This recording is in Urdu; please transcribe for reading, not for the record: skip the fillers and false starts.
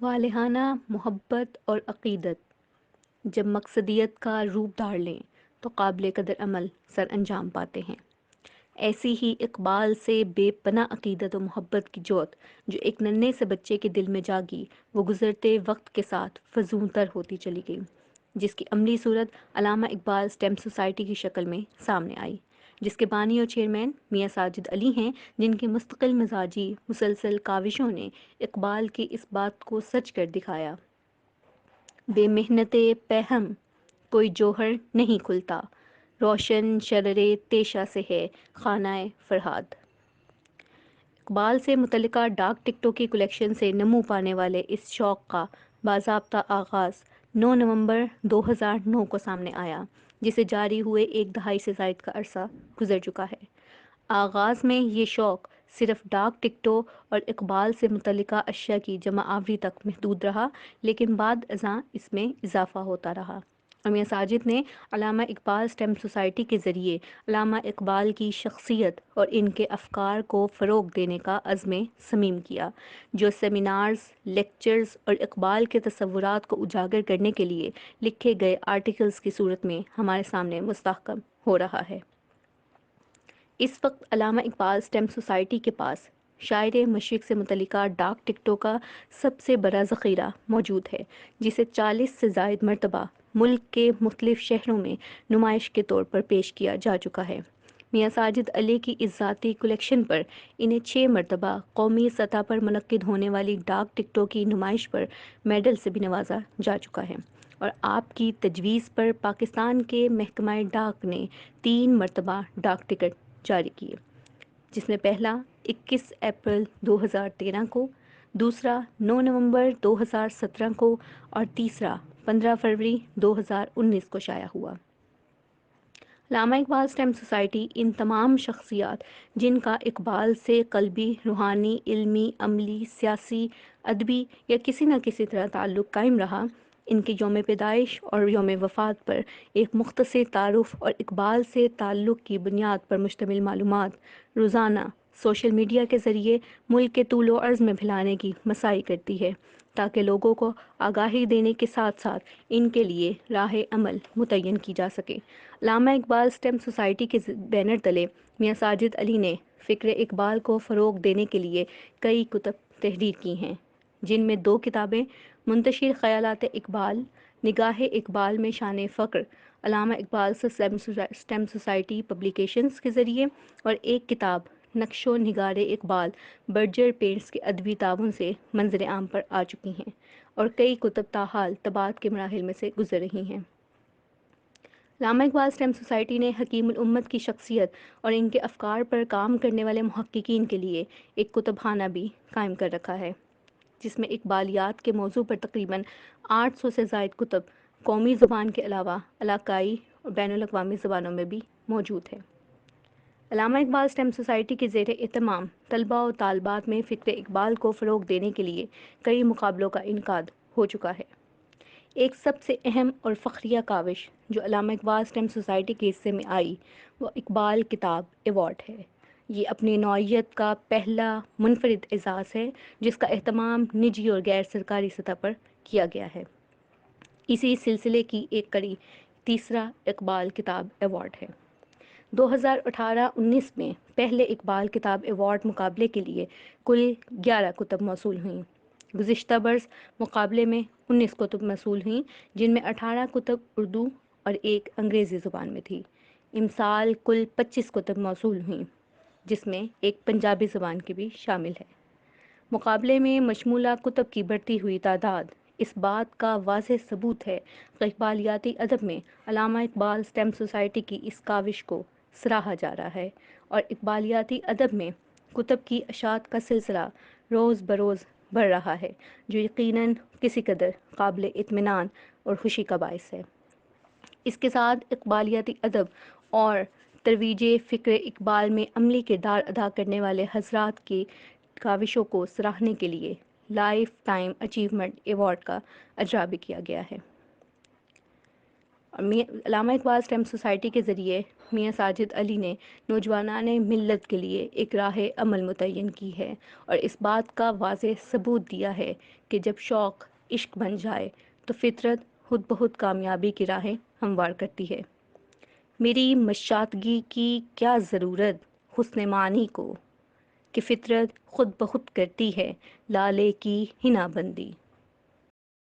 والہانہ محبت اور عقیدت جب مقصدیت کا روپ دھار لیں تو قابل قدر عمل سر انجام پاتے ہیں۔ ایسی ہی اقبال سے بے پناہ عقیدت و محبت کی جوت جو ایک ننھے سے بچے کے دل میں جاگی، وہ گزرتے وقت کے ساتھ فزوں تر ہوتی چلی گئی، جس کی عملی صورت علامہ اقبال اسٹیم سوسائٹی کی شکل میں سامنے آئی، جس کے بانی اور چیئرمین میاں ساجد علی ہیں، جن کی مستقل مزاجی مسلسل کاوشوں نے اقبال کی اس بات کو سچ کر دکھایا: بے محنت پہم کوئی جوہر نہیں کھلتا، روشن شرر تیشہ سے ہے خانہ فرہاد۔ اقبال سے متعلقہ ڈاک ٹکٹوں کی کلیکشن سے نمو پانے والے اس شوق کا باضابطہ آغاز 9 نومبر 2009 کو سامنے آیا، جسے جاری ہوئے ایک دہائی سے زائد کا عرصہ گزر چکا ہے۔ آغاز میں یہ شوق صرف ڈاک ٹکٹوں اور اقبال سے متعلقہ اشیاء کی جمع آوری تک محدود رہا، لیکن بعد ازاں اس میں اضافہ ہوتا رہا، اور میاں ساجد نے علامہ اقبال اسٹیم سوسائٹی کے ذریعے علامہ اقبال کی شخصیت اور ان کے افکار کو فروغ دینے کا عزم صمیم کیا، جو سیمینارز، لیکچرز اور اقبال کے تصورات کو اجاگر کرنے کے لیے لکھے گئے آرٹیکلز کی صورت میں ہمارے سامنے مستحکم ہو رہا ہے۔ اس وقت علامہ اقبال اسٹیم سوسائٹی کے پاس شاعر مشرق سے متعلقہ ڈاک ٹکٹوں کا سب سے بڑا ذخیرہ موجود ہے، جسے 40 سے زائد مرتبہ ملک کے مختلف شہروں میں نمائش کے طور پر پیش کیا جا چکا ہے۔ میاں ساجد علی کی اس ذاتی کلیکشن پر انہیں 6 مرتبہ قومی سطح پر منعقد ہونے والی ڈاک ٹکٹوں کی نمائش پر میڈل سے بھی نوازا جا چکا ہے، اور آپ کی تجویز پر پاکستان کے محکمہ ڈاک نے 3 مرتبہ ڈاک ٹکٹ جاری کیے، جس میں پہلا 21 اپریل 2013 کو، دوسرا 9 نومبر 2017 کو، اور تیسرا 15 فروری 2019 کو شائع ہوا۔ علامہ اقبال اسٹیم سوسائٹی ان تمام شخصیات جن کا اقبال سے قلبی، روحانی، علمی، عملی، سیاسی، ادبی یا کسی نہ کسی طرح تعلق قائم رہا، ان کی یوم پیدائش اور یوم وفات پر ایک مختصر تعارف اور اقبال سے تعلق کی بنیاد پر مشتمل معلومات روزانہ سوشل میڈیا کے ذریعے ملک کے طول و عرض میں پھیلانے کی مساعی کرتی ہے، تاکہ لوگوں کو آگاہی دینے کے ساتھ ساتھ ان کے لیے راہ عمل متعین کی جا سکے۔ علامہ اقبال اسٹیم سوسائٹی کے بینر تلے میاں ساجد علی نے فکر اقبال کو فروغ دینے کے لیے کئی کتب تحریر کی ہیں، جن میں 2 کتابیں منتشر خیالات اقبال، نگاہ اقبال میں شان فقر علامہ اقبال اسٹیم سوسائٹی پبلیکیشنز کے ذریعے، اور ایک کتاب نقش و نگار اقبال برجر پینٹس کے ادبی تعاون سے منظر عام پر آ چکی ہیں، اور کئی کتب تاحال طباعت کے مراحل میں سے گزر رہی ہیں۔ علامہ اقبال اسٹیم سوسائٹی نے حکیم الامت کی شخصیت اور ان کے افکار پر کام کرنے والے محققین کے لیے ایک کتب خانہ بھی قائم کر رکھا ہے، جس میں اقبالیات کے موضوع پر تقریباً 800 سے زائد کتب قومی زبان کے علاوہ علاقائی اور بین الاقوامی زبانوں میں بھی موجود ہے۔ علامہ اقبال اسٹیم سوسائٹی کے زیر اہتمام طلباء و طالبات میں فکر اقبال کو فروغ دینے کے لیے کئی مقابلوں کا انعقاد ہو چکا ہے۔ ایک سب سے اہم اور فخریہ کاوش جو علامہ اقبال اسٹیم سوسائٹی کے حصے میں آئی، وہ اقبال کتاب ایوارڈ ہے۔ یہ اپنی نوعیت کا پہلا منفرد اعزاز ہے جس کا اہتمام نجی اور غیر سرکاری سطح پر کیا گیا ہے۔ اسی سلسلے کی ایک کڑی تیسرا اقبال کتاب ایوارڈ ہے۔ 2018-19 میں پہلے اقبال کتاب ایوارڈ مقابلے کے لیے کل 11 کتب موصول ہوئیں۔ گزشتہ برس مقابلے میں 19 کتب موصول ہوئیں، جن میں 18 کتب اردو اور ایک انگریزی زبان میں تھی۔ امسال کل 25 کتب موصول ہوئیں، جس میں ایک پنجابی زبان کی بھی شامل ہے۔ مقابلے میں مشمولہ کتب کی بڑھتی ہوئی تعداد اس بات کا واضح ثبوت ہے کہ اقبالیاتی ادب میں علامہ اقبال اسٹیم سوسائٹی کی اس کاوش کو سراہا جا رہا ہے، اور اقبالیاتی ادب میں کتب کی اشاعت کا سلسلہ روز بروز بڑھ رہا ہے، جو یقیناً کسی قدر قابل اطمینان اور خوشی کا باعث ہے۔ اس کے ساتھ اقبالیاتی ادب اور ترویج فکر اقبال میں عملی کردار ادا کرنے والے حضرات کی کاوشوں کو سراہنے کے لیے لائف ٹائم اچیومنٹ ایوارڈ کا اجرا بھی کیا گیا ہے۔ اور علامہ اقبال اسٹیم سوسائٹی کے ذریعے میاں ساجد علی نے نوجوانان ملت کے لیے ایک راہ عمل متعین کی ہے اور اس بات کا واضح ثبوت دیا ہے کہ جب شوق عشق بن جائے تو فطرت خود بخود کامیابی کی راہیں ہموار کرتی ہے۔ میری مشاطگی کی کیا ضرورت حسن معنی کو، کہ فطرت خود بخود کرتی ہے لالے کی حنا بندی۔